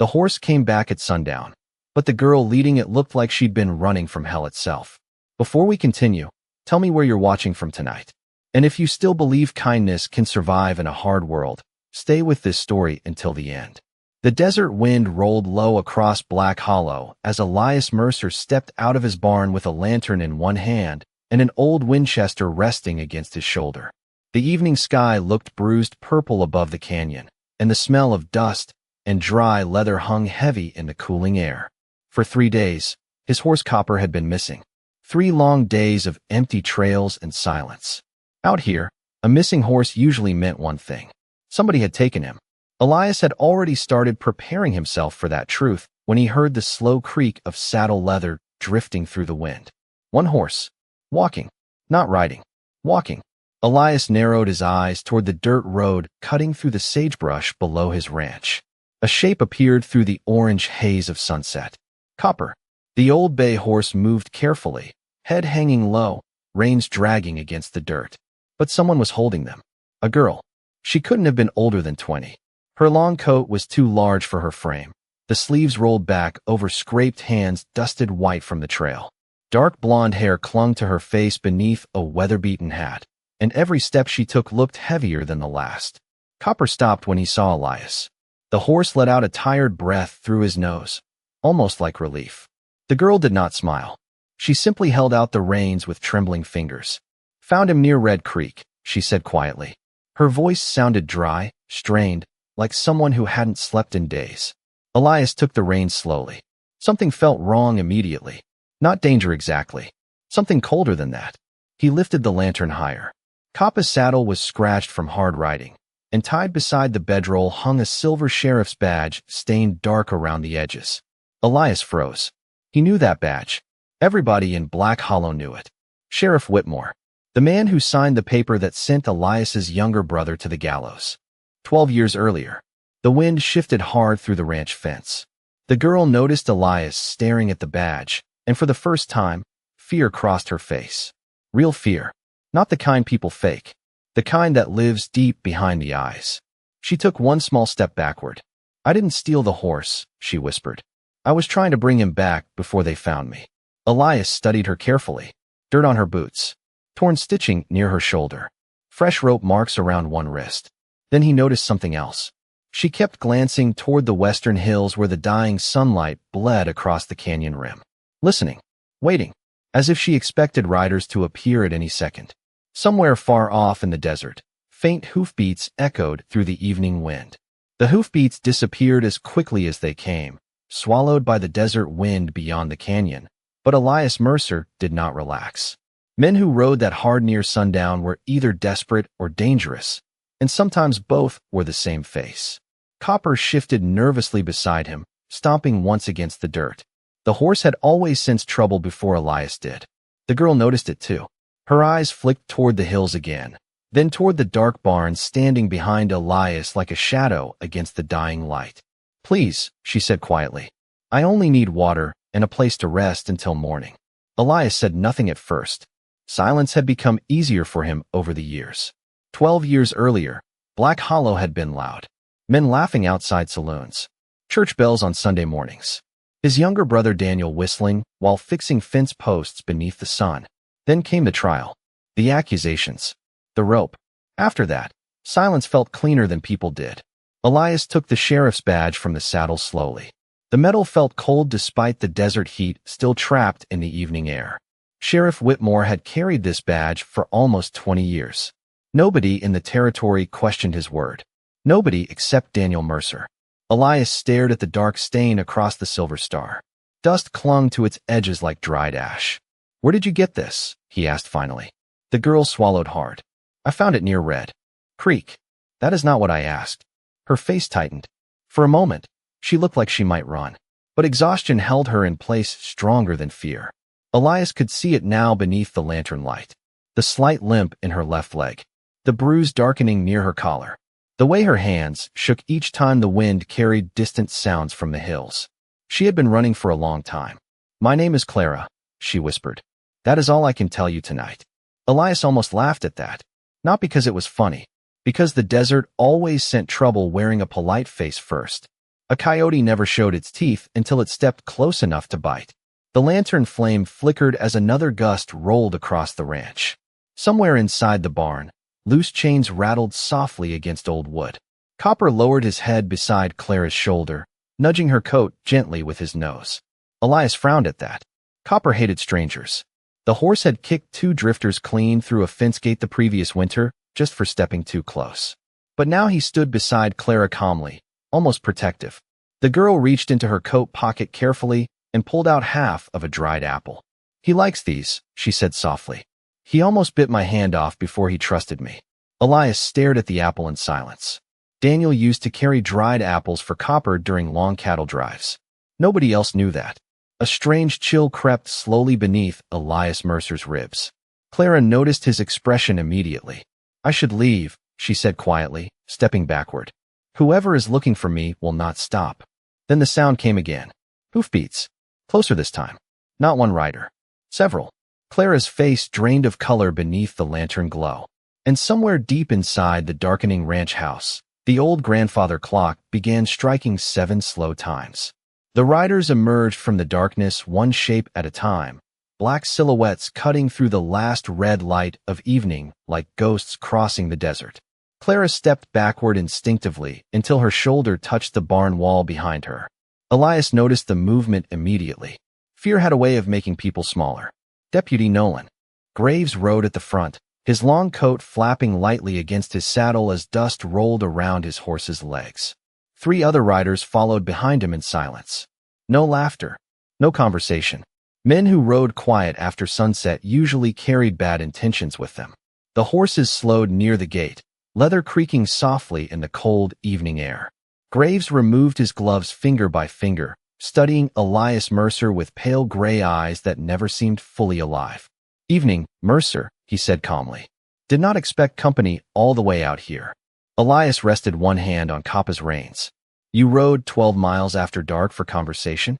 The horse came back at sundown, but the girl leading it looked like she'd been running from hell itself. Before we continue, tell me where you're watching from tonight. And if you still believe kindness can survive in a hard world, stay with this story until the end. The desert wind rolled low across Black Hollow as Elias Mercer stepped out of his barn with a lantern in one hand and an old Winchester resting against his shoulder. The evening sky looked bruised purple above the canyon, and the smell of dust and dry leather hung heavy in the cooling air. For 3 days, his horse Copper had been missing. 3 long days of empty trails and silence. Out here, a missing horse usually meant one thing. Somebody had taken him. Elias had already started preparing himself for that truth when he heard the slow creak of saddle leather drifting through the wind. One horse. Walking. Not riding. Walking. Elias narrowed his eyes toward the dirt road cutting through the sagebrush below his ranch. A shape appeared through the orange haze of sunset. Copper. The old bay horse moved carefully, head hanging low, reins dragging against the dirt. But someone was holding them. A girl. She couldn't have been older than 20. Her long coat was too large for her frame. The sleeves rolled back over scraped hands dusted white from the trail. Dark blonde hair clung to her face beneath a weather-beaten hat, and every step she took looked heavier than the last. Copper stopped when he saw Elias. The horse let out a tired breath through his nose, almost like relief. The girl did not smile. She simply held out the reins with trembling fingers. "Found him near Red Creek," she said quietly. Her voice sounded dry, strained, like someone who hadn't slept in days. Elias took the reins slowly. Something felt wrong immediately. Not danger exactly. Something colder than that. He lifted the lantern higher. Coppa's saddle was scratched from hard riding, and tied beside the bedroll hung a silver sheriff's badge stained dark around the edges. Elias froze. He knew that badge. Everybody in Black Hollow knew it. Sheriff Whitmore. The man who signed the paper that sent Elias's younger brother to the gallows. 12 years earlier. The wind shifted hard through the ranch fence. The girl noticed Elias staring at the badge, and for the first time, fear crossed her face. Real fear. Not the kind people fake. The kind that lives deep behind the eyes. She took one small step backward. "I didn't steal the horse," she whispered. "I was trying to bring him back before they found me." Elias studied her carefully. Dirt on her boots. Torn stitching near her shoulder. Fresh rope marks around one wrist. Then he noticed something else. She kept glancing toward the western hills where the dying sunlight bled across the canyon rim. Listening. Waiting. As if she expected riders to appear at any second. Somewhere far off in the desert, faint hoofbeats echoed through the evening wind. The hoofbeats disappeared as quickly as they came, swallowed by the desert wind beyond the canyon. But Elias Mercer did not relax. Men who rode that hard near sundown were either desperate or dangerous, and sometimes both wore the same face. Copper shifted nervously beside him, stomping once against the dirt. The horse had always sensed trouble before Elias did. The girl noticed it too. Her eyes flicked toward the hills again, then toward the dark barn standing behind Elias like a shadow against the dying light. "Please," she said quietly. "I only need water and a place to rest until morning." Elias said nothing at first. Silence had become easier for him over the years. 12 years earlier, Black Hollow had been loud. Men laughing outside saloons. Church bells on Sunday mornings. His younger brother Daniel whistling while fixing fence posts beneath the sun. Then came the trial. The accusations. The rope. After that, silence felt cleaner than people did. Elias took the sheriff's badge from the saddle slowly. The metal felt cold despite the desert heat still trapped in the evening air. Sheriff Whitmore had carried this badge for almost 20 years. Nobody in the territory questioned his word. Nobody except Daniel Mercer. Elias stared at the dark stain across the silver star. Dust clung to its edges like dried ash. "Where did you get this?" he asked finally. The girl swallowed hard. "I found it near Red Creek." "That is not what I asked." Her face tightened. For a moment, she looked like she might run. But exhaustion held her in place stronger than fear. Elias could see it now beneath the lantern light. The slight limp in her left leg. The bruise darkening near her collar. The way her hands shook each time the wind carried distant sounds from the hills. She had been running for a long time. "My name is Clara," she whispered. "That is all I can tell you tonight." Elias almost laughed at that. Not because it was funny. Because the desert always sent trouble wearing a polite face first. A coyote never showed its teeth until it stepped close enough to bite. The lantern flame flickered as another gust rolled across the ranch. Somewhere inside the barn, loose chains rattled softly against old wood. Copper lowered his head beside Clara's shoulder, nudging her coat gently with his nose. Elias frowned at that. Copper hated strangers. The horse had kicked 2 drifters clean through a fence gate the previous winter just for stepping too close. But now he stood beside Clara calmly, almost protective. The girl reached into her coat pocket carefully and pulled out half of a dried apple. "He likes these," she said softly. "He almost bit my hand off before he trusted me." Elias stared at the apple in silence. Daniel used to carry dried apples for Copper during long cattle drives. Nobody else knew that. A strange chill crept slowly beneath Elias Mercer's ribs. Clara noticed his expression immediately. "I should leave," she said quietly, stepping backward. "Whoever is looking for me will not stop." Then the sound came again. Hoofbeats. Closer this time. Not one rider. Several. Clara's face drained of color beneath the lantern glow. And somewhere deep inside the darkening ranch house, the old grandfather clock began striking 7 slow times. The riders emerged from the darkness one shape at a time, black silhouettes cutting through the last red light of evening like ghosts crossing the desert. Clara stepped backward instinctively until her shoulder touched the barn wall behind her. Elias noticed the movement immediately. Fear had a way of making people smaller. Deputy Nolan. Graves rode at the front, his long coat flapping lightly against his saddle as dust rolled around his horse's legs. 3 other riders followed behind him in silence. No laughter. No conversation. Men who rode quiet after sunset usually carried bad intentions with them. The horses slowed near the gate, leather creaking softly in the cold evening air. Graves removed his gloves finger by finger, studying Elias Mercer with pale gray eyes that never seemed fully alive. "Evening, Mercer," he said calmly. "Did not expect company all the way out here." Elias rested one hand on Coppa's reins. "You rode 12 miles after dark for conversation?"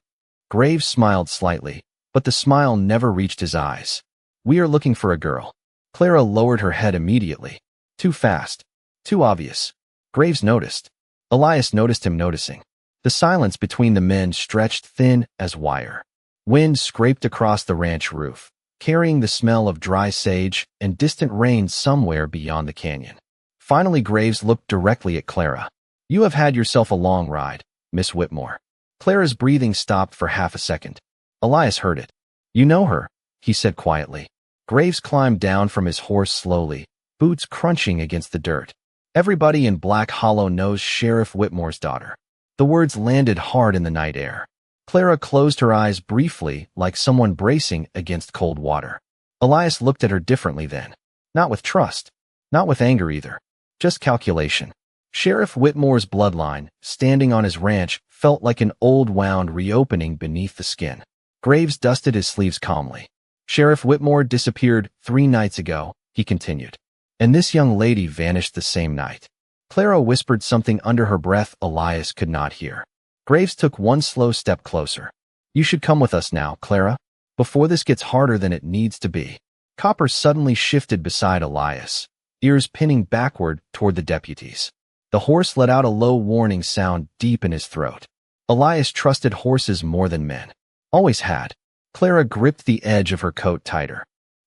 Graves smiled slightly, but the smile never reached his eyes. "We are looking for a girl." Clara lowered her head immediately. Too fast. Too obvious. Graves noticed. Elias noticed him noticing. The silence between the men stretched thin as wire. Wind scraped across the ranch roof, carrying the smell of dry sage and distant rain somewhere beyond the canyon. Finally, Graves looked directly at Clara. "You have had yourself a long ride, Miss Whitmore." Clara's breathing stopped for half a second. Elias heard it. "You know her," he said quietly. Graves climbed down from his horse slowly, boots crunching against the dirt. "Everybody in Black Hollow knows Sheriff Whitmore's daughter." The words landed hard in the night air. Clara closed her eyes briefly, like someone bracing against cold water. Elias looked at her differently then. Not with trust. Not with anger either. Just calculation. Sheriff Whitmore's bloodline, standing on his ranch, felt like an old wound reopening beneath the skin. Graves dusted his sleeves calmly. "Sheriff Whitmore disappeared 3 nights ago," he continued. "And this young lady vanished the same night." Clara whispered something under her breath Elias could not hear. Graves took one slow step closer. "You should come with us now, Clara, before this gets harder than it needs to be." Copper suddenly shifted beside Elias, ears pinning backward toward the deputies. The horse let out a low warning sound deep in his throat. Elias trusted horses more than men. Always had. Clara gripped the edge of her coat tighter.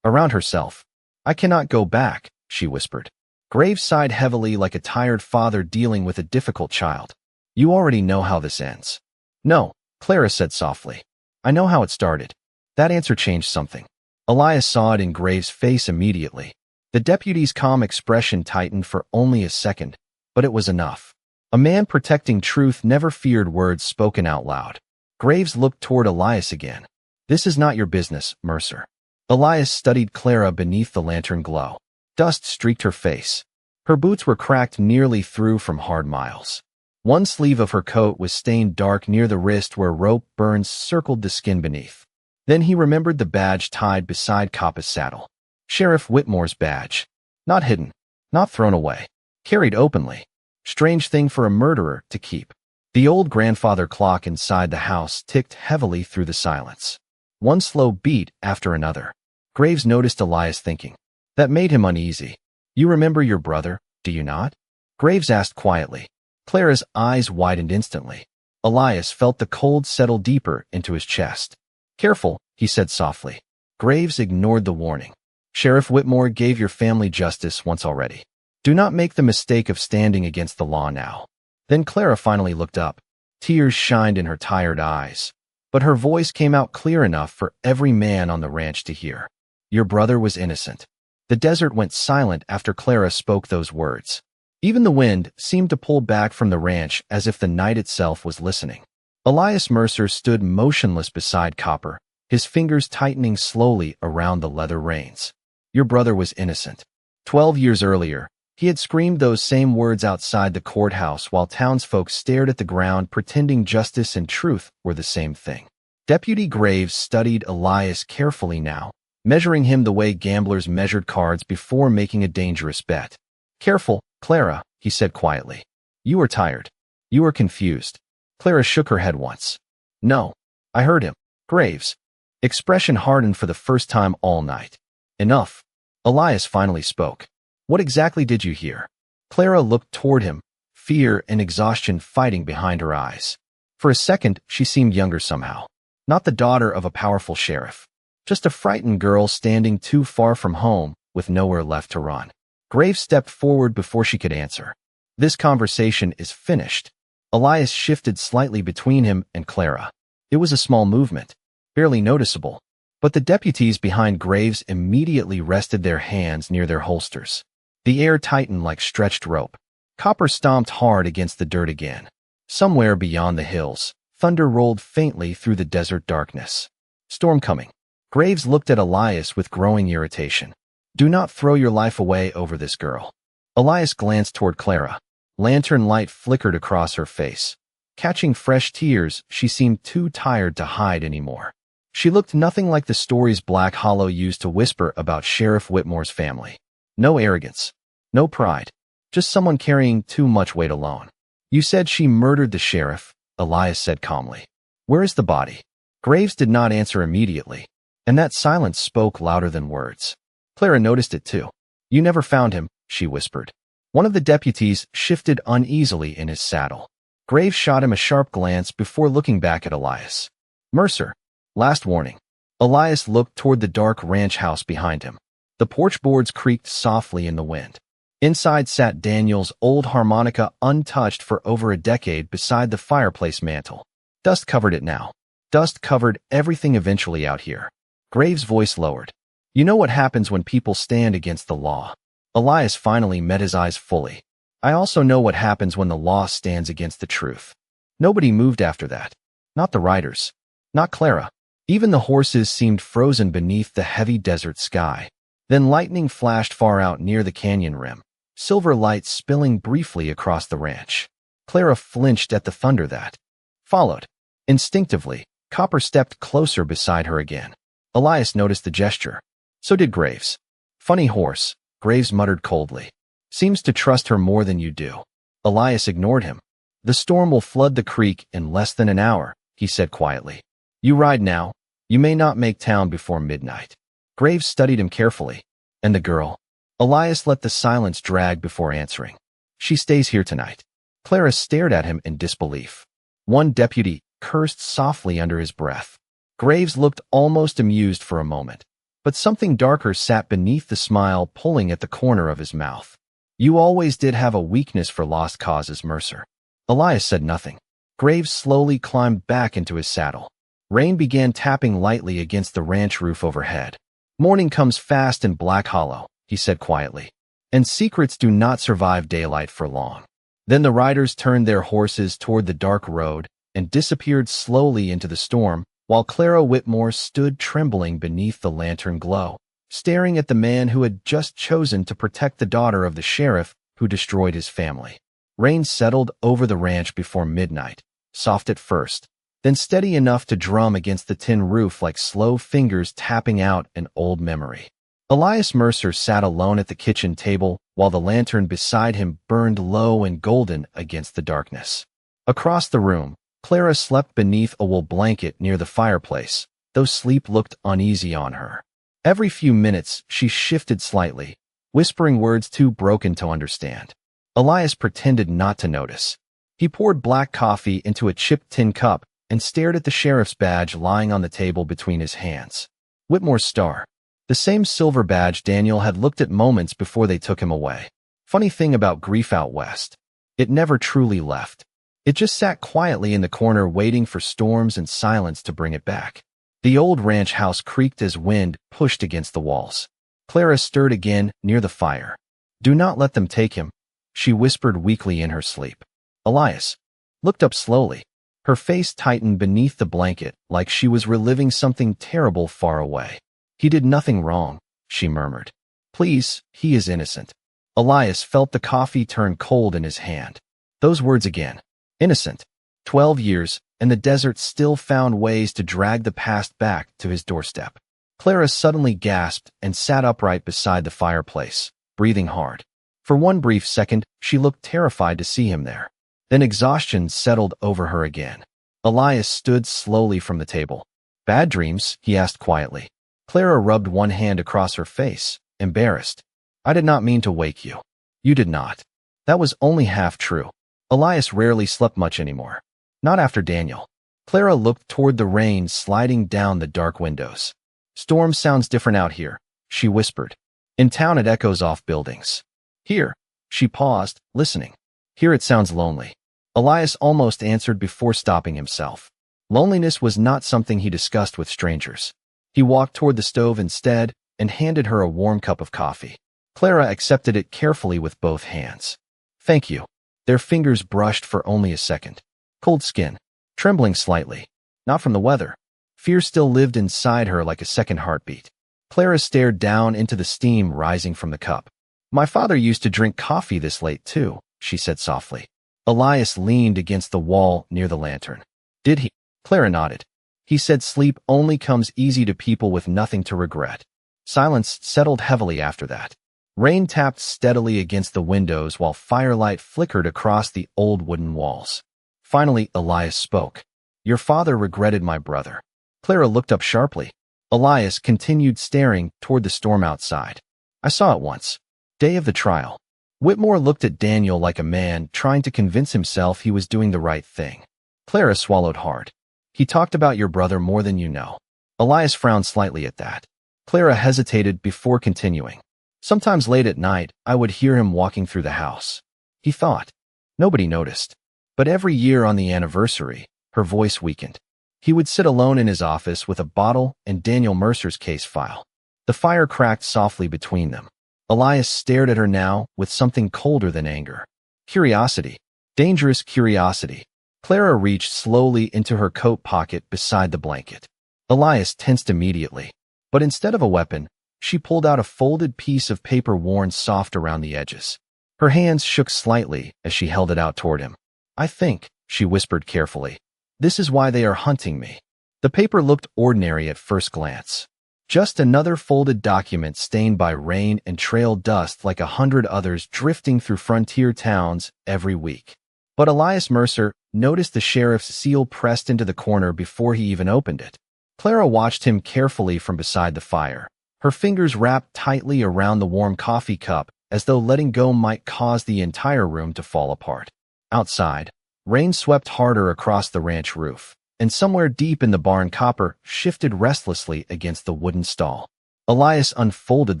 Around herself. "I cannot go back," she whispered. Graves sighed heavily like a tired father dealing with a difficult child. "You already know how this ends." "No," Clara said softly. "I know how it started." That answer changed something. Elias saw it in Graves' face immediately. The deputy's calm expression tightened for only a second, but it was enough. A man protecting truth never feared words spoken out loud. Graves looked toward Elias again. "This is not your business, Mercer." Elias studied Clara beneath the lantern glow. Dust streaked her face. Her boots were cracked nearly through from hard miles. One sleeve of her coat was stained dark near the wrist where rope burns circled the skin beneath. Then he remembered the badge tied beside Coppa's saddle. Sheriff Whitmore's badge. Not hidden. Not thrown away. Carried openly. Strange thing for a murderer to keep. The old grandfather clock inside the house ticked heavily through the silence. One slow beat after another. Graves noticed Elias thinking. That made him uneasy. "You remember your brother, do you not?" Graves asked quietly. Clara's eyes widened instantly. Elias felt the cold settle deeper into his chest. Careful, he said softly. Graves ignored the warning. Sheriff Whitmore gave your family justice once already. Do not make the mistake of standing against the law now. Then Clara finally looked up. Tears shined in her tired eyes. But her voice came out clear enough for every man on the ranch to hear. Your brother was innocent. The desert went silent after Clara spoke those words. Even the wind seemed to pull back from the ranch as if the night itself was listening. Elias Mercer stood motionless beside Copper, his fingers tightening slowly around the leather reins. Your brother was innocent. 12 years earlier, he had screamed those same words outside the courthouse while townsfolk stared at the ground pretending justice and truth were the same thing. Deputy Graves studied Elias carefully now, measuring him the way gamblers measured cards before making a dangerous bet. Careful, Clara, he said quietly. You are tired. You are confused. Clara shook her head once. No. I heard him. Graves. Expression hardened for the first time all night. Enough. Elias finally spoke. What exactly did you hear? Clara looked toward him, fear and exhaustion fighting behind her eyes. For a second, she seemed younger somehow. Not the daughter of a powerful sheriff. Just a frightened girl standing too far from home with nowhere left to run. Graves stepped forward before she could answer. This conversation is finished. Elias shifted slightly between him and Clara. It was a small movement, barely noticeable, but the deputies behind Graves immediately rested their hands near their holsters. The air tightened like stretched rope. Copper stomped hard against the dirt again. Somewhere beyond the hills, thunder rolled faintly through the desert darkness. Storm coming. Graves looked at Elias with growing irritation. Do not throw your life away over this girl. Elias glanced toward Clara. Lantern light flickered across her face. Catching fresh tears, she seemed too tired to hide anymore. She looked nothing like the stories Black Hollow used to whisper about Sheriff Whitmore's family. No arrogance. No pride. Just someone carrying too much weight alone. You said she murdered the sheriff, Elias said calmly. Where is the body? Graves did not answer immediately, and that silence spoke louder than words. Clara noticed it too. You never found him, she whispered. One of the deputies shifted uneasily in his saddle. Graves shot him a sharp glance before looking back at Elias. Mercer. Last warning. Elias looked toward the dark ranch house behind him. The porch boards creaked softly in the wind. Inside sat Daniel's old harmonica untouched for over a decade beside the fireplace mantel. Dust covered it now. Dust covered everything eventually out here. Graves' voice lowered. You know what happens when people stand against the law. Elias finally met his eyes fully. I also know what happens when the law stands against the truth. Nobody moved after that. Not the riders. Not Clara. Even the horses seemed frozen beneath the heavy desert sky. Then lightning flashed far out near the canyon rim, silver light spilling briefly across the ranch. Clara flinched at the thunder that followed. Instinctively, Copper stepped closer beside her again. Elias noticed the gesture. So did Graves. Funny horse, Graves muttered coldly. Seems to trust her more than you do. Elias ignored him. The storm will flood the creek in less than an hour, he said quietly. You ride now. You may not make town before midnight. Graves studied him carefully. And the girl? Elias let the silence drag before answering. She stays here tonight. Clara stared at him in disbelief. One deputy cursed softly under his breath. Graves looked almost amused for a moment, but something darker sat beneath the smile pulling at the corner of his mouth. You always did have a weakness for lost causes, Mercer. Elias said nothing. Graves slowly climbed back into his saddle. Rain began tapping lightly against the ranch roof overhead. Morning comes fast in Black Hollow, he said quietly, and secrets do not survive daylight for long. Then the riders turned their horses toward the dark road and disappeared slowly into the storm, while Clara Whitmore stood trembling beneath the lantern glow, staring at the man who had just chosen to protect the daughter of the sheriff who destroyed his family. Rain settled over the ranch before midnight, soft at first, then steady enough to drum against the tin roof like slow fingers tapping out an old memory. Elias Mercer sat alone at the kitchen table while the lantern beside him burned low and golden against the darkness. Across the room, Clara slept beneath a wool blanket near the fireplace, though sleep looked uneasy on her. Every few minutes, she shifted slightly, whispering words too broken to understand. Elias pretended not to notice. He poured black coffee into a chipped tin cup and stared at the sheriff's badge lying on the table between his hands. Whitmore's star. The same silver badge Daniel had looked at moments before they took him away. Funny thing about grief out west. It never truly left. It just sat quietly in the corner waiting for storms and silence to bring it back. The old ranch house creaked as wind pushed against the walls. Clara stirred again near the fire. "Do not let them take him," she whispered weakly in her sleep. Elias looked up slowly. Her face tightened beneath the blanket like she was reliving something terrible far away. "He did nothing wrong," she murmured. "Please, he is innocent." Elias felt the coffee turn cold in his hand. Those words again. Innocent. 12 years, and the desert still found ways to drag the past back to his doorstep. Clara suddenly gasped and sat upright beside the fireplace, breathing hard. For one brief second, she looked terrified to see him there. Then exhaustion settled over her again. Elias stood slowly from the table. "Bad dreams?" he asked quietly. Clara rubbed one hand across her face, embarrassed. "I did not mean to wake you." "You did not." That was only half true. Elias rarely slept much anymore. Not after Daniel. Clara looked toward the rain sliding down the dark windows. "Storm sounds different out here," she whispered. "In town it echoes off buildings. Here," she paused, listening. "Here it sounds lonely." Elias almost answered before stopping himself. Loneliness was not something he discussed with strangers. He walked toward the stove instead and handed her a warm cup of coffee. Clara accepted it carefully with both hands. "Thank you." Their fingers brushed for only a second. Cold skin, trembling slightly. Not from the weather. Fear still lived inside her like a second heartbeat. Clara stared down into the steam rising from the cup. "My father used to drink coffee this late too," she said softly. Elias leaned against the wall near the lantern. "Did he?" Clara nodded. "He said sleep only comes easy to people with nothing to regret." Silence settled heavily after that. Rain tapped steadily against the windows while firelight flickered across the old wooden walls. Finally, Elias spoke. "Your father regretted my brother." Clara looked up sharply. Elias continued staring toward the storm outside. "I saw it once. Day of the trial." Whitmore looked at Daniel like a man trying to convince himself he was doing the right thing. Clara swallowed hard. "He talked about your brother more than you know." Elias frowned slightly at that. Clara hesitated before continuing. "Sometimes late at night, I would hear him walking through the house." He thought. Nobody noticed. But every year on the anniversary, her voice weakened. He would sit alone in his office with a bottle and Daniel Mercer's case file. The fire cracked softly between them. Elias stared at her now with something colder than anger. Curiosity. Dangerous curiosity. Clara reached slowly into her coat pocket beside the blanket. Elias tensed immediately. But instead of a weapon, she pulled out a folded piece of paper worn soft around the edges. Her hands shook slightly as she held it out toward him. "I think," she whispered carefully, "this is why they are hunting me." The paper looked ordinary at first glance. Just another folded document stained by rain and trailed dust like 100 others drifting through frontier towns every week. But Elias Mercer noticed the sheriff's seal pressed into the corner before he even opened it. Clara watched him carefully from beside the fire. Her fingers wrapped tightly around the warm coffee cup as though letting go might cause the entire room to fall apart. Outside, rain swept harder across the ranch roof, and somewhere deep in the barn copper shifted restlessly against the wooden stall. Elias unfolded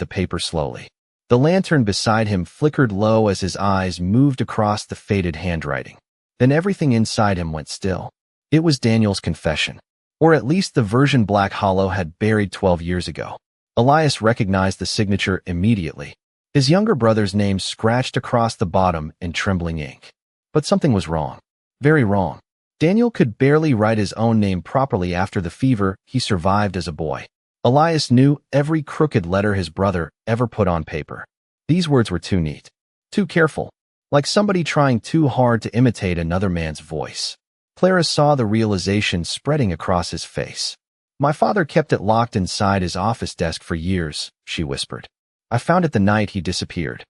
the paper slowly. The lantern beside him flickered low as his eyes moved across the faded handwriting. Then everything inside him went still. It was Daniel's confession, or at least the version Black Hollow had buried 12 years ago. Elias recognized the signature immediately. His younger brother's name scratched across the bottom in trembling ink. But something was wrong. Very wrong. Daniel could barely write his own name properly after the fever he survived as a boy. Elias knew every crooked letter his brother ever put on paper. These words were too neat, too careful, like somebody trying too hard to imitate another man's voice. Clara saw the realization spreading across his face. "My father kept it locked inside his office desk for years," she whispered. "I found it the night he disappeared."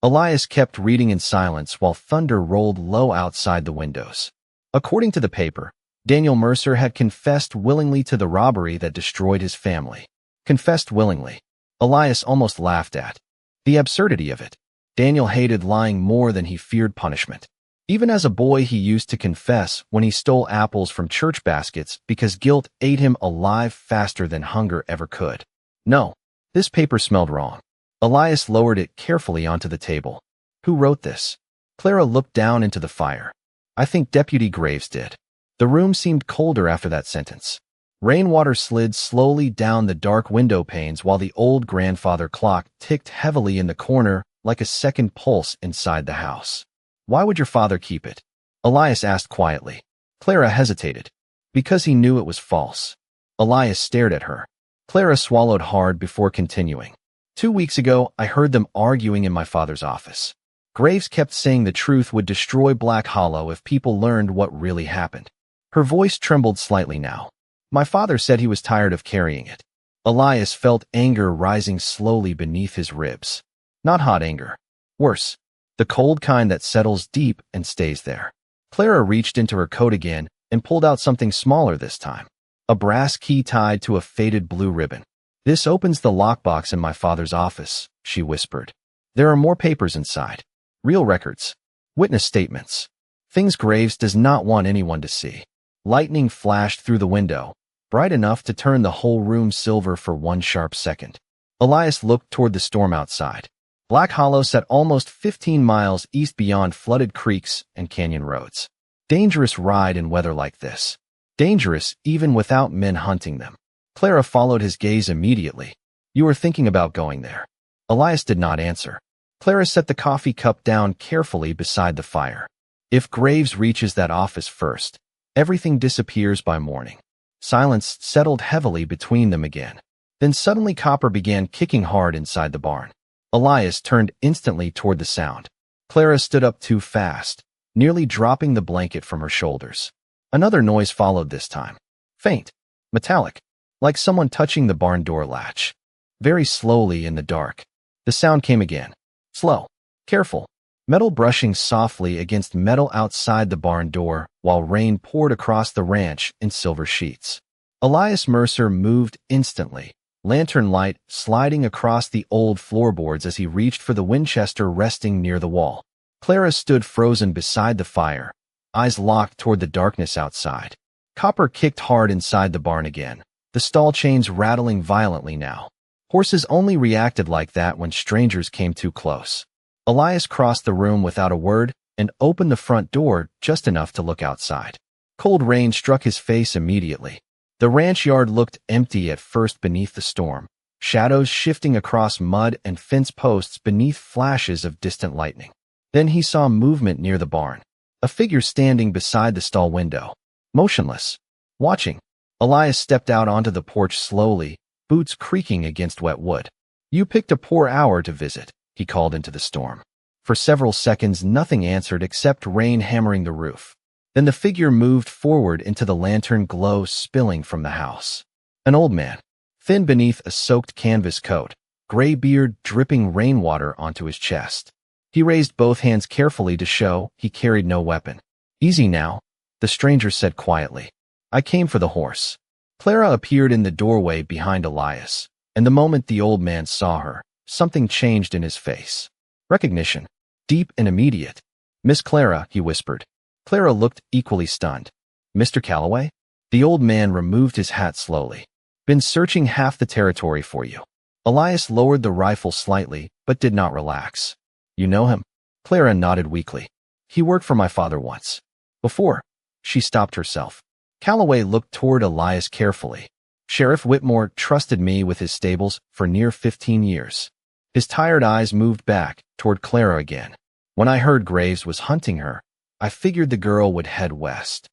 Elias kept reading in silence while thunder rolled low outside the windows. According to the paper, Daniel Mercer had confessed willingly to the robbery that destroyed his family. Confessed willingly. Elias almost laughed at the absurdity of it. Daniel hated lying more than he feared punishment. Even as a boy, he used to confess when he stole apples from church baskets because guilt ate him alive faster than hunger ever could. No, this paper smelled wrong. Elias lowered it carefully onto the table. Who wrote this? Clara looked down into the fire. I think Deputy Graves did. The room seemed colder after that sentence. Rainwater slid slowly down the dark window panes while the old grandfather clock ticked heavily in the corner like a second pulse inside the house. Why would your father keep it? Elias asked quietly. Clara hesitated. Because he knew it was false. Elias stared at her. Clara swallowed hard before continuing. 2 weeks ago, I heard them arguing in my father's office. Graves kept saying the truth would destroy Black Hollow if people learned what really happened. Her voice trembled slightly now. My father said he was tired of carrying it. Elias felt anger rising slowly beneath his ribs. Not hot anger. Worse. The cold kind that settles deep and stays there. Clara reached into her coat again and pulled out something smaller this time. A brass key tied to a faded blue ribbon. This opens the lockbox in my father's office, she whispered. There are more papers inside. Real records. Witness statements. Things Graves does not want anyone to see. Lightning flashed through the window, bright enough to turn the whole room silver for one sharp second. Elias looked toward the storm outside. Black Hollow sat almost 15 miles east beyond flooded creeks and canyon roads. Dangerous ride in weather like this. Dangerous even without men hunting them. Clara followed his gaze immediately. You were thinking about going there. Elias did not answer. Clara set the coffee cup down carefully beside the fire. If Graves reaches that office first, everything disappears by morning. Silence settled heavily between them again. Then suddenly Copper began kicking hard inside the barn. Elias turned instantly toward the sound. Clara stood up too fast, nearly dropping the blanket from her shoulders. Another noise followed this time. Faint, metallic, like someone touching the barn door latch. Very slowly in the dark. The sound came again. Slow, careful, metal brushing softly against metal outside the barn door while rain poured across the ranch in silver sheets. Elias Mercer moved instantly, lantern light sliding across the old floorboards as he reached for the Winchester resting near the wall. Clara stood frozen beside the fire, eyes locked toward the darkness outside. Copper kicked hard inside the barn again, the stall chains rattling violently now. Horses only reacted like that when strangers came too close. Elias crossed the room without a word and opened the front door just enough to look outside. Cold rain struck his face immediately. The ranch yard looked empty at first beneath the storm, shadows shifting across mud and fence posts beneath flashes of distant lightning. Then he saw movement near the barn, a figure standing beside the stall window, motionless, watching. Elias stepped out onto the porch slowly, boots creaking against wet wood. You picked a poor hour to visit, he called into the storm. For several seconds nothing answered except rain hammering the roof. Then the figure moved forward into the lantern glow spilling from the house. An old man, thin beneath a soaked canvas coat, gray beard dripping rainwater onto his chest. He raised both hands carefully to show he carried no weapon. Easy now, the stranger said quietly. I came for the horse. Clara appeared in the doorway behind Elias, and the moment the old man saw her, something changed in his face. Recognition, deep and immediate. Miss Clara, he whispered. Clara looked equally stunned. Mr. Calloway? The old man removed his hat slowly. Been searching half the territory for you. Elias lowered the rifle slightly, but did not relax. You know him? Clara nodded weakly. He worked for my father once. Before. She stopped herself. Calloway looked toward Elias carefully. Sheriff Whitmore trusted me with his stables for near 15 years. His tired eyes moved back toward Clara again. When I heard Graves was hunting her, I figured the girl would head west.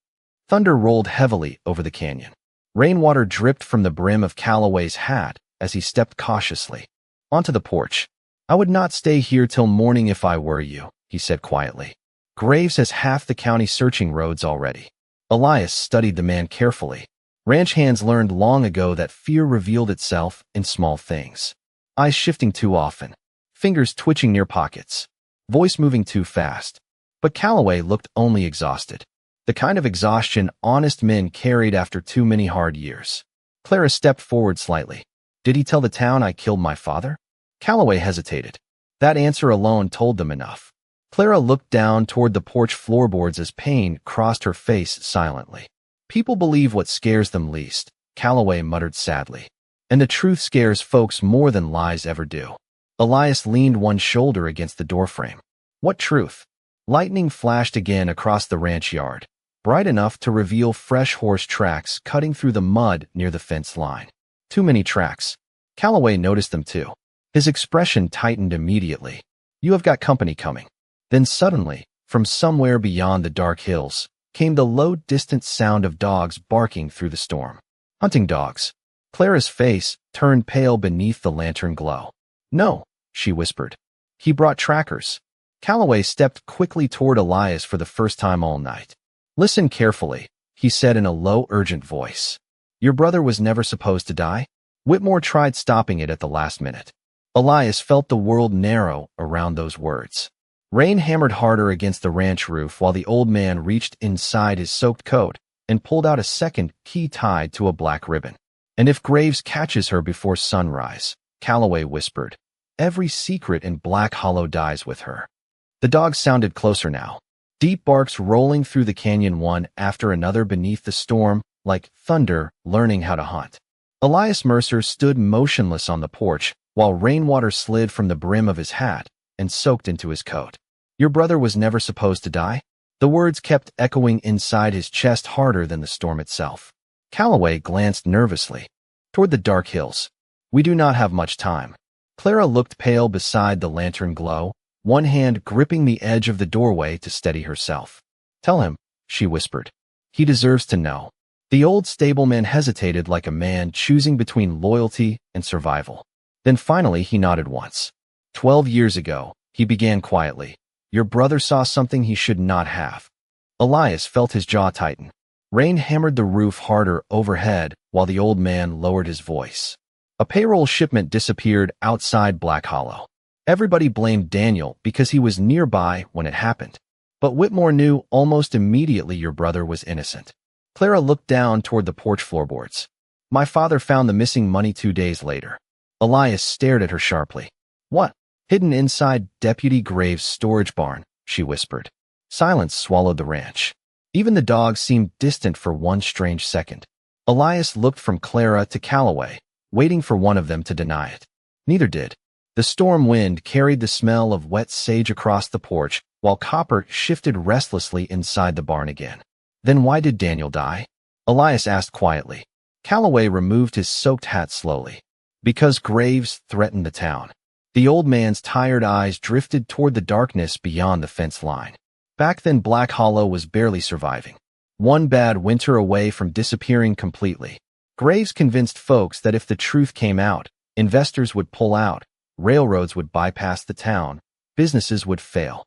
Thunder rolled heavily over the canyon. Rainwater dripped from the brim of Calloway's hat as he stepped cautiously onto the porch. I would not stay here till morning if I were you, he said quietly. Graves has half the county searching roads already. Elias studied the man carefully. Ranch hands learned long ago that fear revealed itself in small things. Eyes shifting too often, fingers twitching near pockets, voice moving too fast. But Calloway looked only exhausted. The kind of exhaustion honest men carried after too many hard years. Clara stepped forward slightly. Did he tell the town I killed my father? Calloway hesitated. That answer alone told them enough. Clara looked down toward the porch floorboards as pain crossed her face silently. People believe what scares them least, Calloway muttered sadly. And the truth scares folks more than lies ever do. Elias leaned one shoulder against the doorframe. What truth? Lightning flashed again across the ranch yard, bright enough to reveal fresh horse tracks cutting through the mud near the fence line. Too many tracks. Calloway noticed them too. His expression tightened immediately. You have got company coming. Then suddenly, from somewhere beyond the dark hills, came the low, distant sound of dogs barking through the storm. Hunting dogs. Clara's face turned pale beneath the lantern glow. No, she whispered. He brought trackers. Calloway stepped quickly toward Elias for the first time all night. Listen carefully, he said in a low, urgent voice. Your brother was never supposed to die? Whitmore tried stopping it at the last minute. Elias felt the world narrow around those words. Rain hammered harder against the ranch roof while the old man reached inside his soaked coat and pulled out a second key tied to a black ribbon. And if Graves catches her before sunrise, Calloway whispered, every secret in Black Hollow dies with her. The dogs sounded closer now, deep barks rolling through the canyon one after another beneath the storm, like thunder learning how to hunt. Elias Mercer stood motionless on the porch while rainwater slid from the brim of his hat and soaked into his coat. Your brother was never supposed to die? The words kept echoing inside his chest harder than the storm itself. Calloway glanced nervously toward the dark hills. We do not have much time. Clara looked pale beside the lantern glow, one hand gripping the edge of the doorway to steady herself. Tell him, she whispered. He deserves to know. The old stableman hesitated like a man choosing between loyalty and survival. Then finally he nodded once. 12 years ago, he began quietly. Your brother saw something he should not have. Elias felt his jaw tighten. Rain hammered the roof harder overhead while the old man lowered his voice. A payroll shipment disappeared outside Black Hollow. Everybody blamed Daniel because he was nearby when it happened. But Whitmore knew almost immediately your brother was innocent. Clara looked down toward the porch floorboards. My father found the missing money 2 days later. Elias stared at her sharply. What? Hidden inside Deputy Graves' storage barn, she whispered. Silence swallowed the ranch. Even the dogs seemed distant for one strange second. Elias looked from Clara to Calloway, waiting for one of them to deny it. Neither did. The storm wind carried the smell of wet sage across the porch, while Copper shifted restlessly inside the barn again. Then why did Daniel die? Elias asked quietly. Calloway removed his soaked hat slowly. Because Graves threatened the town. The old man's tired eyes drifted toward the darkness beyond the fence line. Back then Black Hollow was barely surviving. One bad winter away from disappearing completely. Graves convinced folks that if the truth came out, investors would pull out, railroads would bypass the town, businesses would fail.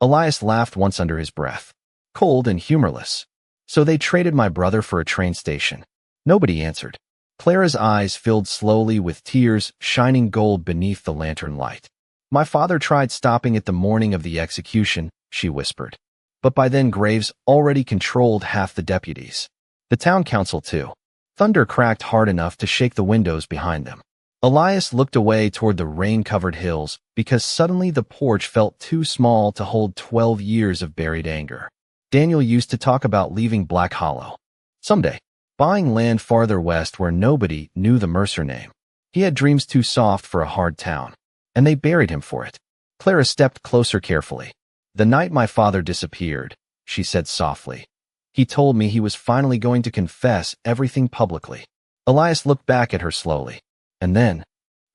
Elias laughed once under his breath. Cold and humorless. So they traded my brother for a train station. Nobody answered. Clara's eyes filled slowly with tears shining gold beneath the lantern light. My father tried stopping it the morning of the execution, she whispered. But by then Graves already controlled half the deputies. The town council too. Thunder cracked hard enough to shake the windows behind them. Elias looked away toward the rain-covered hills because suddenly the porch felt too small to hold 12 years of buried anger. Daniel used to talk about leaving Black Hollow. Someday. Buying land farther west where nobody knew the Mercer name. He had dreams too soft for a hard town. And they buried him for it. Clara stepped closer carefully. The night my father disappeared, she said softly. He told me he was finally going to confess everything publicly. Elias looked back at her slowly. And then,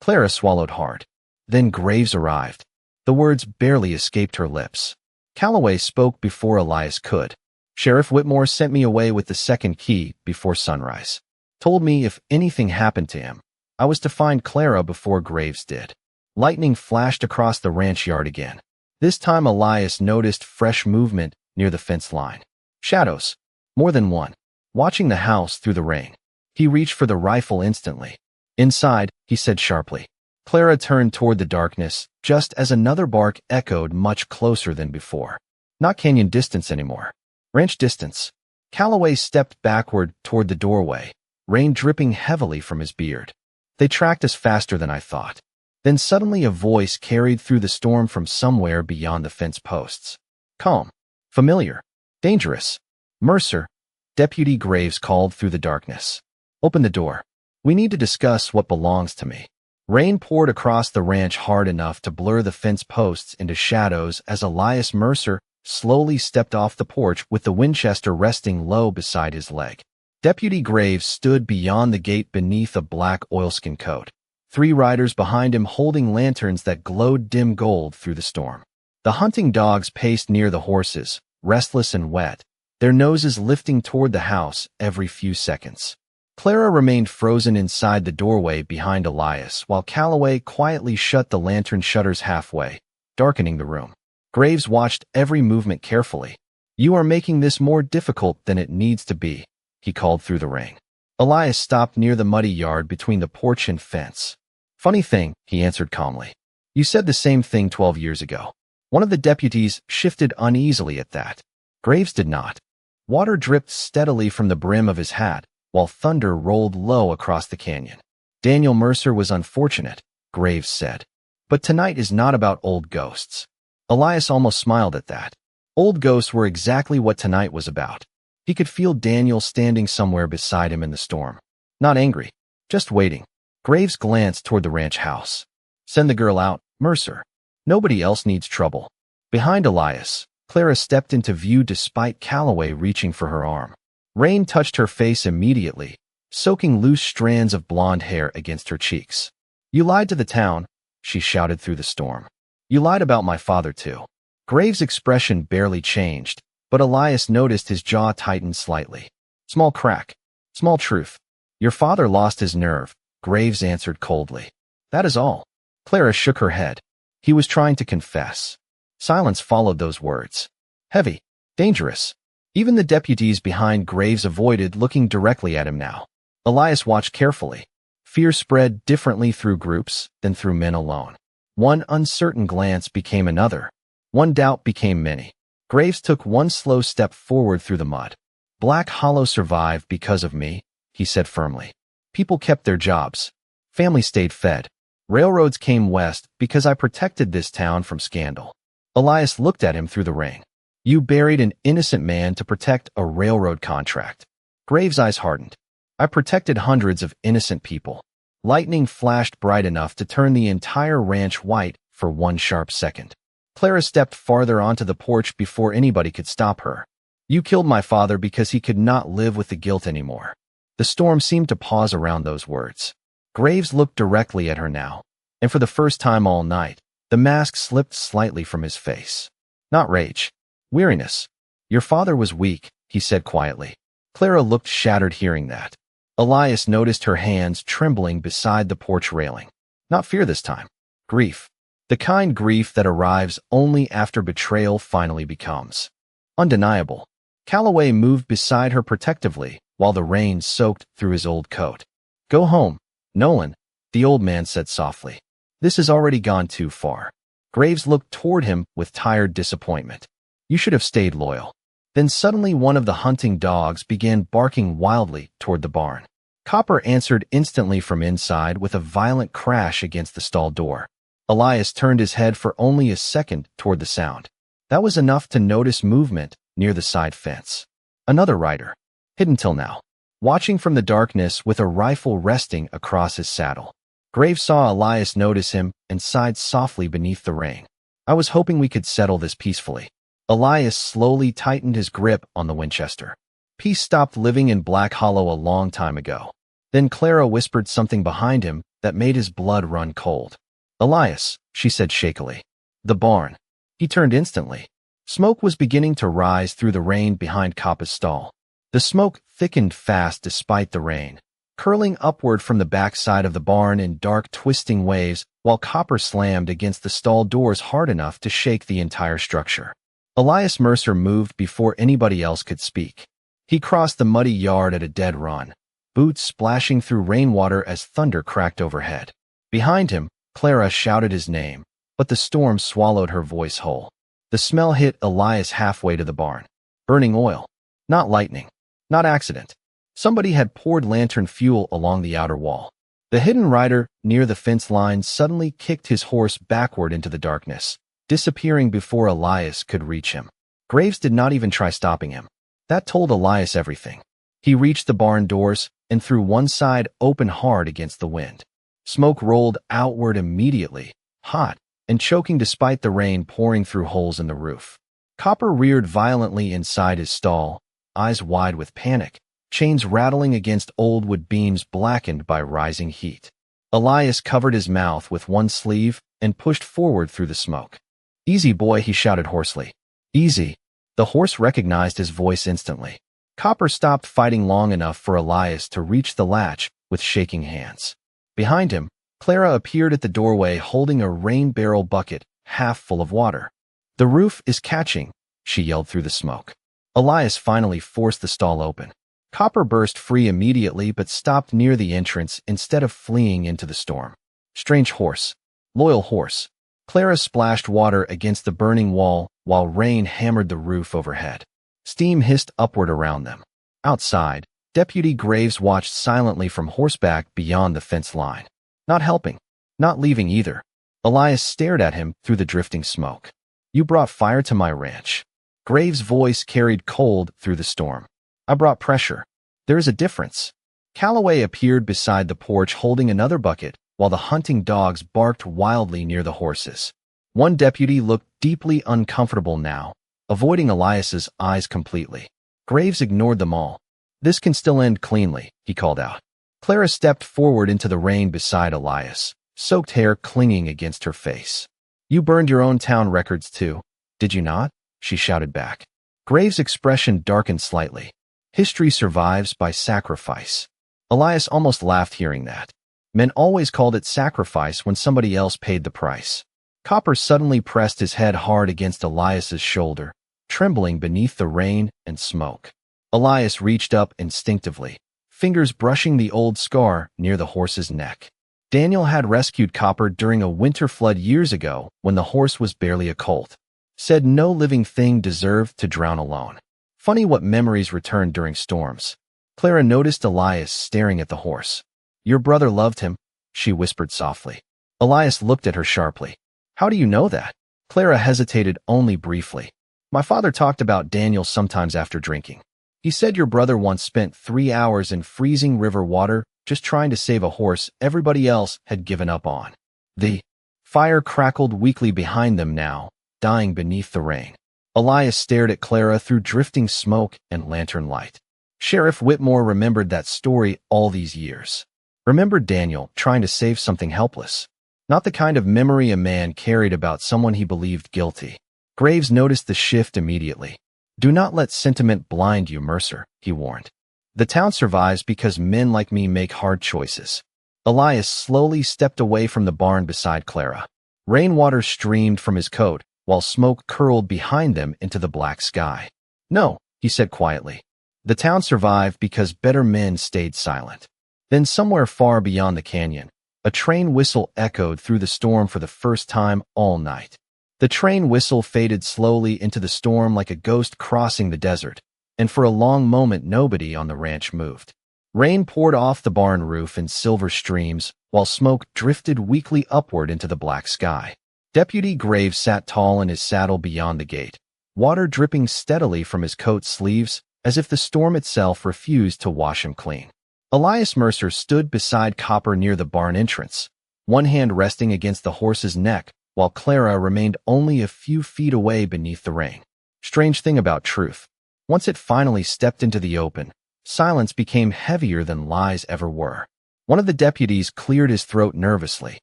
Clara swallowed hard. Then Graves arrived. The words barely escaped her lips. Calloway spoke before Elias could. Sheriff Whitmore sent me away with the second key before sunrise. Told me if anything happened to him, I was to find Clara before Graves did. Lightning flashed across the ranch yard again. This time Elias noticed fresh movement near the fence line. Shadows. More than one. Watching the house through the rain. He reached for the rifle instantly. Inside, he said sharply. Clara turned toward the darkness, just as another bark echoed much closer than before. Not canyon distance anymore. Ranch distance. Calloway stepped backward toward the doorway, rain dripping heavily from his beard. They tracked us faster than I thought. Then suddenly a voice carried through the storm from somewhere beyond the fence posts. Calm. Familiar. Dangerous. Mercer. Deputy Graves called through the darkness. Open the door. We need to discuss what belongs to me. Rain poured across the ranch hard enough to blur the fence posts into shadows as Elias Mercer slowly stepped off the porch with the Winchester resting low beside his leg. Deputy Graves stood beyond the gate beneath a black oilskin coat. 3 riders behind him holding lanterns that glowed dim gold through the storm. The hunting dogs paced near the horses, restless and wet, their noses lifting toward the house every few seconds. Clara remained frozen inside the doorway behind Elias while Calloway quietly shut the lantern shutters halfway, darkening the room. Graves watched every movement carefully. You are making this more difficult than it needs to be, he called through the rain. Elias stopped near the muddy yard between the porch and fence. Funny thing, he answered calmly. You said the same thing 12 years ago. One of the deputies shifted uneasily at that. Graves did not. Water dripped steadily from the brim of his hat, while thunder rolled low across the canyon. Daniel Mercer was unfortunate, Graves said. But tonight is not about old ghosts. Elias almost smiled at that. Old ghosts were exactly what tonight was about. He could feel Daniel standing somewhere beside him in the storm. Not angry, just waiting. Graves glanced toward the ranch house. Send the girl out, Mercer. Nobody else needs trouble. Behind Elias, Clara stepped into view despite Calloway reaching for her arm. Rain touched her face immediately, soaking loose strands of blonde hair against her cheeks. You lied to the town, she shouted through the storm. You lied about my father too. Graves' expression barely changed, but Elias noticed his jaw tightened slightly. Small crack. Small truth. Your father lost his nerve, Graves answered coldly. That is all. Clara shook her head. He was trying to confess. Silence followed those words. Heavy. Dangerous. Even the deputies behind Graves avoided looking directly at him now. Elias watched carefully. Fear spread differently through groups than through men alone. One uncertain glance became another. One doubt became many. Graves took one slow step forward through the mud. Black Hollow survived because of me, he said firmly. People kept their jobs. Families stayed fed. Railroads came west because I protected this town from scandal. Elias looked at him through the rain. You buried an innocent man to protect a railroad contract. Graves' eyes hardened. I protected hundreds of innocent people. Lightning flashed bright enough to turn the entire ranch white for one sharp second. Clara stepped farther onto the porch before anybody could stop her. You killed my father because he could not live with the guilt anymore. The storm seemed to pause around those words. Graves looked directly at her now, and for the first time all night, the mask slipped slightly from his face. Not rage. Weariness. Your father was weak, he said quietly. Clara looked shattered hearing that. Elias noticed her hands trembling beside the porch railing. Not fear this time. Grief. The kind grief that arrives only after betrayal finally becomes undeniable. Calloway moved beside her protectively while the rain soaked through his old coat. Go home, Nolan, the old man said softly. This has already gone too far. Graves looked toward him with tired disappointment. You should have stayed loyal. Then suddenly one of the hunting dogs began barking wildly toward the barn. Copper answered instantly from inside with a violent crash against the stall door. Elias turned his head for only a second toward the sound. That was enough to notice movement near the side fence. Another rider, hidden till now, watching from the darkness with a rifle resting across his saddle. Graves saw Elias notice him and sighed softly beneath the rain. I was hoping we could settle this peacefully. Elias slowly tightened his grip on the Winchester. Peace stopped living in Black Hollow a long time ago. Then Clara whispered something behind him that made his blood run cold. Elias, she said shakily. The barn. He turned instantly. Smoke was beginning to rise through the rain behind Kappa's stall. The smoke thickened fast despite the rain, curling upward from the backside of the barn in dark twisting waves while Copper slammed against the stall doors hard enough to shake the entire structure. Elias Mercer moved before anybody else could speak. He crossed the muddy yard at a dead run, boots splashing through rainwater as thunder cracked overhead. Behind him, Clara shouted his name, but the storm swallowed her voice whole. The smell hit Elias halfway to the barn. Burning oil. Not lightning. Not accident. Somebody had poured lantern fuel along the outer wall. The hidden rider near the fence line suddenly kicked his horse backward into the darkness, disappearing before Elias could reach him. Graves did not even try stopping him. That told Elias everything. He reached the barn doors and threw one side open hard against the wind. Smoke rolled outward immediately, hot and choking despite the rain pouring through holes in the roof. Copper reared violently inside his stall, eyes wide with panic, chains rattling against old wood beams blackened by rising heat. Elias covered his mouth with one sleeve and pushed forward through the smoke. "Easy, boy," he shouted hoarsely. "Easy." The horse recognized his voice instantly. Copper stopped fighting long enough for Elias to reach the latch with shaking hands. Behind him, Clara appeared at the doorway holding a rain barrel bucket half full of water. "The roof is catching," she yelled through the smoke. Elias finally forced the stall open. Copper burst free immediately but stopped near the entrance instead of fleeing into the storm. Strange horse. Loyal horse. Clara splashed water against the burning wall while rain hammered the roof overhead. Steam hissed upward around them. Outside, Deputy Graves watched silently from horseback beyond the fence line. Not helping. Not leaving either. Elias stared at him through the drifting smoke. "You brought fire to my ranch." Graves' voice carried cold through the storm. "I brought pressure. There is a difference." Calloway appeared beside the porch holding another bucket while the hunting dogs barked wildly near the horses. One deputy looked deeply uncomfortable now, avoiding Elias's eyes completely. Graves ignored them all. "This can still end cleanly," he called out. Clara stepped forward into the rain beside Elias, soaked hair clinging against her face. "You burned your own town records too, did you not?" she shouted back. Graves' expression darkened slightly. "History survives by sacrifice." Elias almost laughed hearing that. Men always called it sacrifice when somebody else paid the price. Copper suddenly pressed his head hard against Elias's shoulder, trembling beneath the rain and smoke. Elias reached up instinctively, fingers brushing the old scar near the horse's neck. Daniel had rescued Copper during a winter flood years ago when the horse was barely a colt. Said no living thing deserved to drown alone. Funny what memories return during storms. Clara noticed Elias staring at the horse. "Your brother loved him," she whispered softly. Elias looked at her sharply. "How do you know that?" Clara hesitated only briefly. "My father talked about Daniel sometimes after drinking. He said your brother once spent 3 hours in freezing river water just trying to save a horse everybody else had given up on." The fire crackled weakly behind them now, dying beneath the rain. Elias stared at Clara through drifting smoke and lantern light. Sheriff Whitmore remembered that story all these years. Remembered Daniel trying to save something helpless. Not the kind of memory a man carried about someone he believed guilty. Graves noticed the shift immediately. "Do not let sentiment blind you, Mercer," he warned. "The town survives because men like me make hard choices." Elias slowly stepped away from the barn beside Clara. Rainwater streamed from his coat, while smoke curled behind them into the black sky. "No," he said quietly. "The town survived because better men stayed silent." Then somewhere far beyond the canyon, a train whistle echoed through the storm for the first time all night. The train whistle faded slowly into the storm like a ghost crossing the desert, and for a long moment nobody on the ranch moved. Rain poured off the barn roof in silver streams, while smoke drifted weakly upward into the black sky. Deputy Graves sat tall in his saddle beyond the gate, water dripping steadily from his coat sleeves, as if the storm itself refused to wash him clean. Elias Mercer stood beside Copper near the barn entrance, one hand resting against the horse's neck, while Clara remained only a few feet away beneath the rain. Strange thing about truth. Once it finally stepped into the open, silence became heavier than lies ever were. One of the deputies cleared his throat nervously.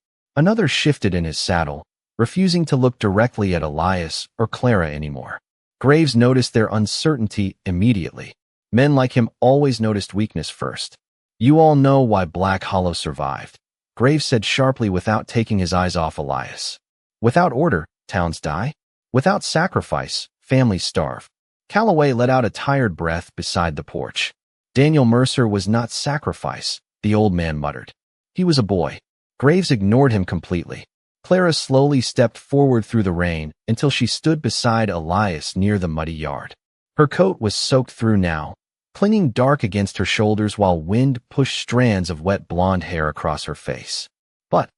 Another shifted in his saddle, refusing to look directly at Elias or Clara anymore. Graves noticed their uncertainty immediately. Men like him always noticed weakness first. "You all know why Black Hollow survived," Graves said sharply without taking his eyes off Elias. "Without order, towns die. Without sacrifice, families starve." Calloway let out a tired breath beside the porch. "Daniel Mercer was not sacrifice," the old man muttered. "He was a boy." Graves ignored him completely. Clara slowly stepped forward through the rain until she stood beside Elias near the muddy yard. Her coat was soaked through now, clinging dark against her shoulders while wind pushed strands of wet blonde hair across her face. But,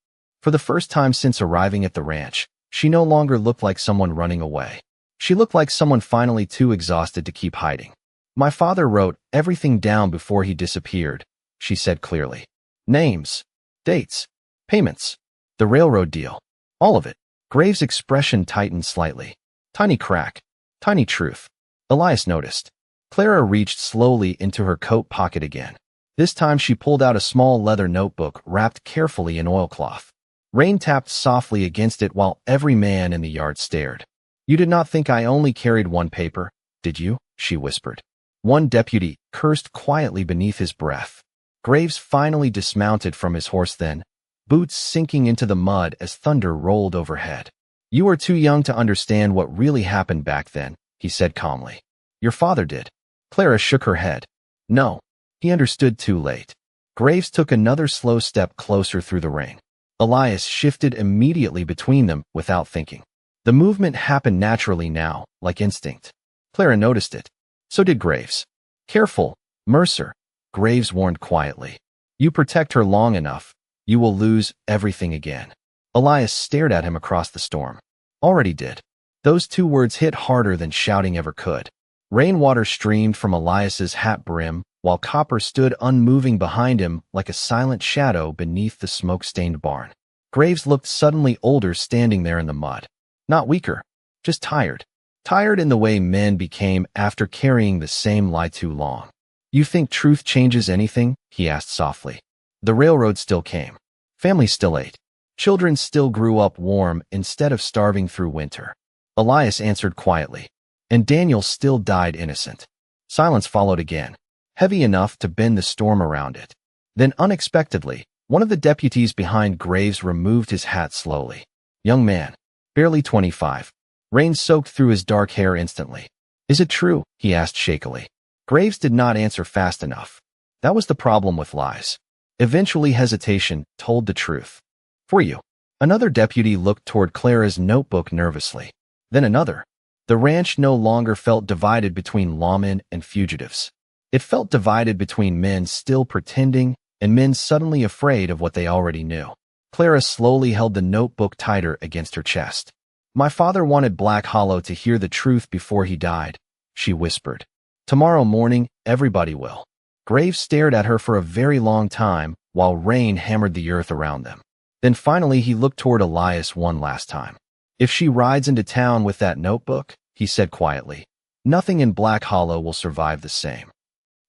for the first time since arriving at the ranch, she no longer looked like someone running away. She looked like someone finally too exhausted to keep hiding. My father wrote everything down before he disappeared, she said clearly. Names, dates, payments, the railroad deal, all of it. Graves' expression tightened slightly. Tiny crack, tiny truth. Elias noticed. Clara reached slowly into her coat pocket again. This time she pulled out a small leather notebook wrapped carefully in oilcloth. Rain tapped softly against it while every man in the yard stared. You did not think I only carried one paper, did you? She whispered. One deputy cursed quietly beneath his breath. Graves finally dismounted from his horse then, boots sinking into the mud as thunder rolled overhead. You are too young to understand what really happened back then, he said calmly. Your father did. Clara shook her head. No, he understood too late. Graves took another slow step closer through the ring. Elias shifted immediately between them without thinking. The movement happened naturally now, like instinct. Clara noticed it. So did Graves. Careful, Mercer, Graves warned quietly. You protect her long enough, you will lose everything again. Elias stared at him across the storm. Already did. Those two words hit harder than shouting ever could. Rainwater streamed from Elias's hat brim, while Copper stood unmoving behind him like a silent shadow beneath the smoke-stained barn. Graves looked suddenly older standing there in the mud. Not weaker, just tired. Tired in the way men became after carrying the same lie too long. You think truth changes anything? He asked softly. The railroad still came. Families still ate. Children still grew up warm instead of starving through winter. Elias answered quietly. And Daniel still died innocent. Silence followed again, heavy enough to bend the storm around it. Then unexpectedly, one of the deputies behind Graves removed his hat slowly. Young man, barely 25. Rain soaked through his dark hair instantly. Is it true? He asked shakily. Graves did not answer fast enough. That was the problem with lies. Eventually hesitation told the truth. For you. Another deputy looked toward Clara's notebook nervously. Then another. The ranch no longer felt divided between lawmen and fugitives. It felt divided between men still pretending and men suddenly afraid of what they already knew. Clara slowly held the notebook tighter against her chest. My father wanted Black Hollow to hear the truth before he died, she whispered. Tomorrow morning, everybody will. Graves stared at her for a very long time while rain hammered the earth around them. Then finally he looked toward Elias one last time. If she rides into town with that notebook, he said quietly, nothing in Black Hollow will survive the same.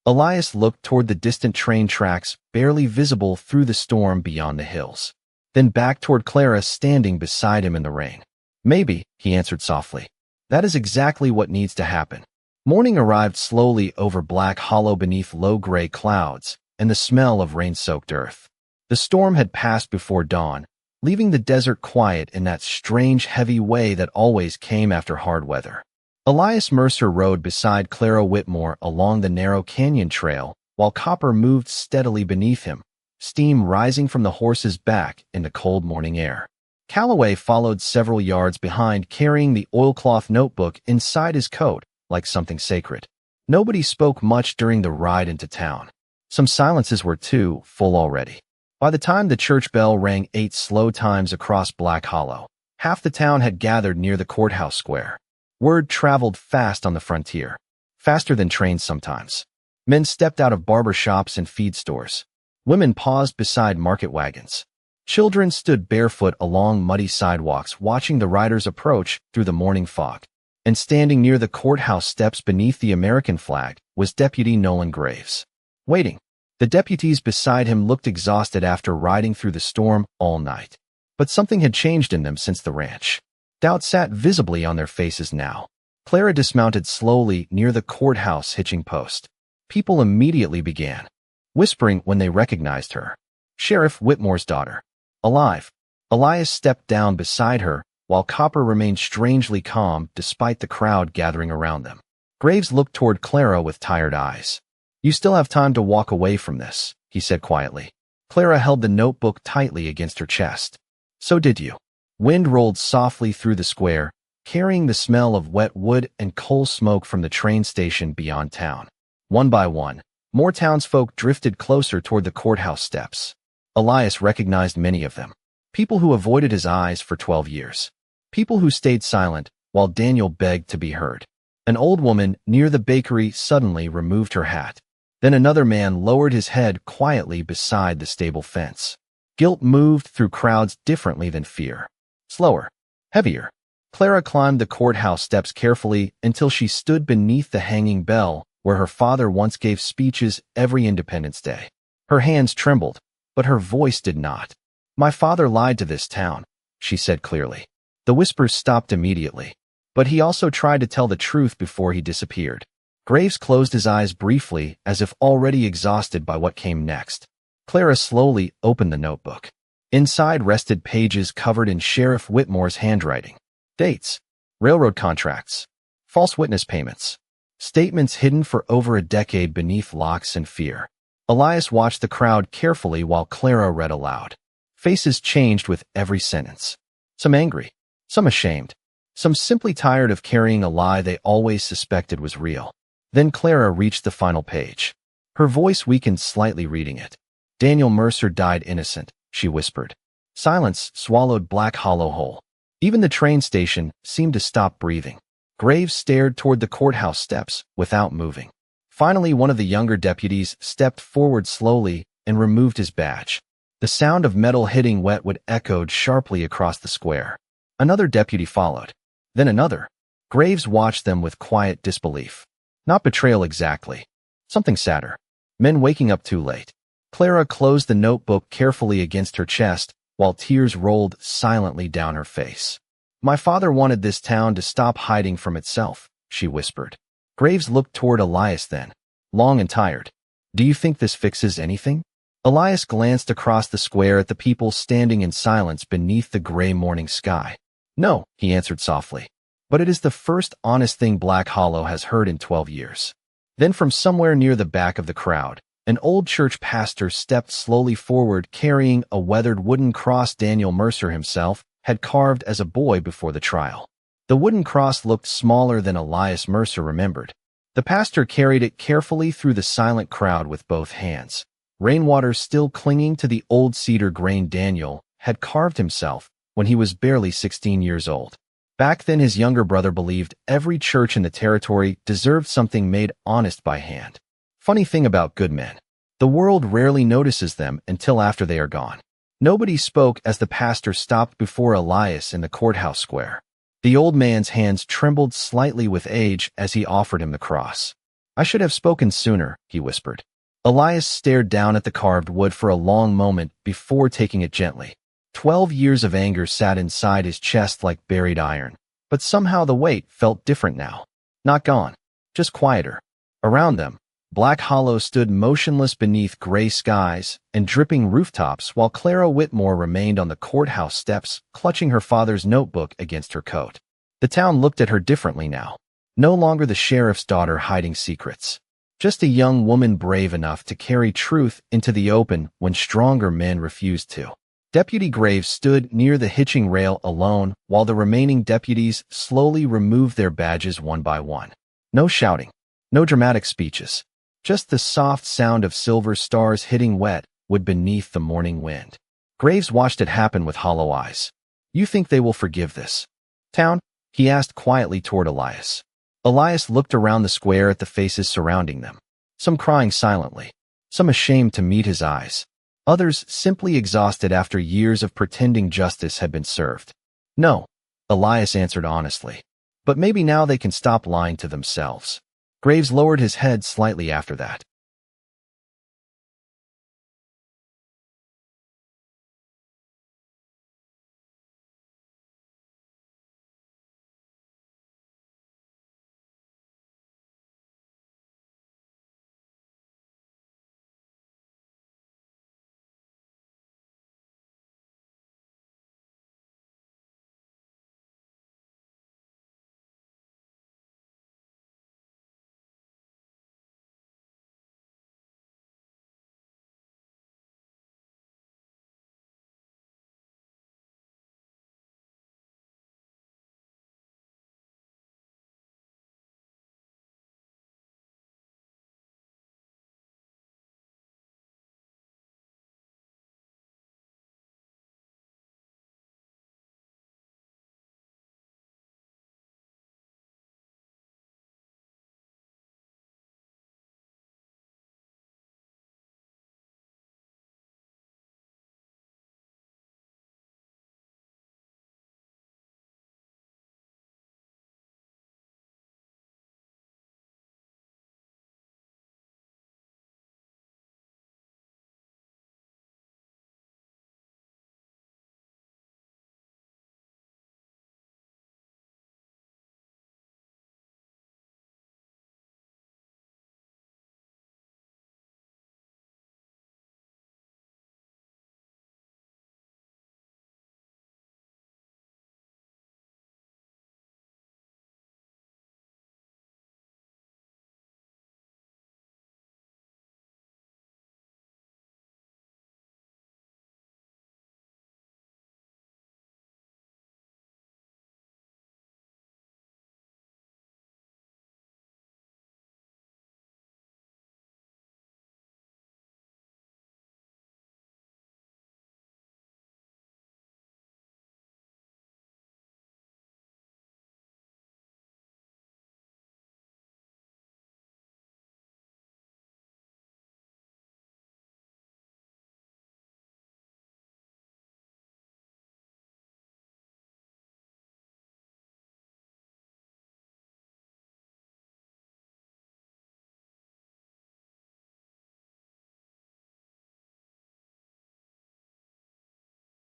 Elias looked toward the distant train tracks barely visible through the storm beyond the hills. Then back toward Clara standing beside him in the rain. Maybe, he answered softly. That is exactly what needs to happen. Morning arrived slowly over Black Hollow beneath low gray clouds and the smell of rain-soaked earth. The storm had passed before dawn, leaving the desert quiet in that strange heavy way that always came after hard weather. Elias Mercer rode beside Clara Whitmore along the narrow canyon trail, while Copper moved steadily beneath him, steam rising from the horse's back in the cold morning air. Calloway followed several yards behind, carrying the oilcloth notebook inside his coat like something sacred. Nobody spoke much during the ride into town. Some silences were too full already. By the time the church bell rang 8 slow times across Black Hollow, half the town had gathered near the courthouse square. Word traveled fast on the frontier, faster than trains sometimes. Men stepped out of barber shops and feed stores. Women paused beside market wagons. Children stood barefoot along muddy sidewalks watching the riders approach through the morning fog. And standing near the courthouse steps beneath the American flag was Deputy Nolan Graves. Waiting. The deputies beside him looked exhausted after riding through the storm all night. But something had changed in them since the ranch. Doubt sat visibly on their faces now. Clara dismounted slowly near the courthouse hitching post. People immediately began whispering when they recognized her. Sheriff Whitmore's daughter. Alive. Elias stepped down beside her, while Copper remained strangely calm despite the crowd gathering around them. Graves looked toward Clara with tired eyes. You still have time to walk away from this, he said quietly. Clara held the notebook tightly against her chest. So did you. Wind rolled softly through the square, carrying the smell of wet wood and coal smoke from the train station beyond town. One by one, more townsfolk drifted closer toward the courthouse steps. Elias recognized many of them. People who avoided his eyes for 12 years. People who stayed silent while Daniel begged to be heard. An old woman near the bakery suddenly removed her hat. Then another man lowered his head quietly beside the stable fence. Guilt moved through crowds differently than fear. Slower. Heavier. Clara climbed the courthouse steps carefully until she stood beneath the hanging bell where her father once gave speeches every Independence Day. Her hands trembled, but her voice did not. "My father lied to this town," she said clearly. The whispers stopped immediately, but he also tried to tell the truth before he disappeared. Graves closed his eyes briefly as if already exhausted by what came next. Clara slowly opened the notebook. Inside rested pages covered in Sheriff Whitmore's handwriting. Dates, railroad contracts, false witness payments, statements hidden for over a decade beneath locks and fear. Elias watched the crowd carefully while Clara read aloud. Faces changed with every sentence. Some angry, some ashamed, some simply tired of carrying a lie they always suspected was real. Then Clara reached the final page. Her voice weakened slightly reading it. "Daniel Mercer died innocent," she whispered. Silence swallowed Black Hollow whole. Even the train station seemed to stop breathing. Graves stared toward the courthouse steps without moving. Finally, one of the younger deputies stepped forward slowly and removed his badge. The sound of metal hitting wetwood echoed sharply across the square. Another deputy followed. Then another. Graves watched them with quiet disbelief. Not betrayal exactly. Something sadder. Men waking up too late. Clara closed the notebook carefully against her chest, while tears rolled silently down her face. "My father wanted this town to stop hiding from itself," she whispered. Graves looked toward Elias then, long and tired. "Do you think this fixes anything?" Elias glanced across the square at the people standing in silence beneath the gray morning sky. "No," he answered softly. "But it is the first honest thing Black Hollow has heard in 12 years. Then from somewhere near the back of the crowd, an old church pastor stepped slowly forward carrying a weathered wooden cross Daniel Mercer himself had carved as a boy before the trial. The wooden cross looked smaller than Elias Mercer remembered. The pastor carried it carefully through the silent crowd with both hands. Rainwater still clinging to the old cedar grain Daniel had carved himself when he was barely 16 years old. Back then his younger brother believed every church in the territory deserved something made honest by hand. Funny thing about good men. The world rarely notices them until after they are gone. Nobody spoke as the pastor stopped before Elias in the courthouse square. The old man's hands trembled slightly with age as he offered him the cross. "I should have spoken sooner," he whispered. Elias stared down at the carved wood for a long moment before taking it gently. 12 years of anger sat inside his chest like buried iron, but somehow the weight felt different now. Not gone, just quieter. Around them, Black Hollow stood motionless beneath gray skies and dripping rooftops while Clara Whitmore remained on the courthouse steps, clutching her father's notebook against her coat. The town looked at her differently now. No longer the sheriff's daughter hiding secrets. Just a young woman brave enough to carry truth into the open when stronger men refused to. Deputy Graves stood near the hitching rail alone while the remaining deputies slowly removed their badges one by one. No shouting. No dramatic speeches. Just the soft sound of silver stars hitting wetwood beneath the morning wind. Graves watched it happen with hollow eyes. "You think they will forgive this town?" he asked quietly toward Elias. Elias looked around the square at the faces surrounding them. Some crying silently. Some ashamed to meet his eyes. Others simply exhausted after years of pretending justice had been served. "No," Elias answered honestly. "But maybe now they can stop lying to themselves." Graves lowered his head slightly after that.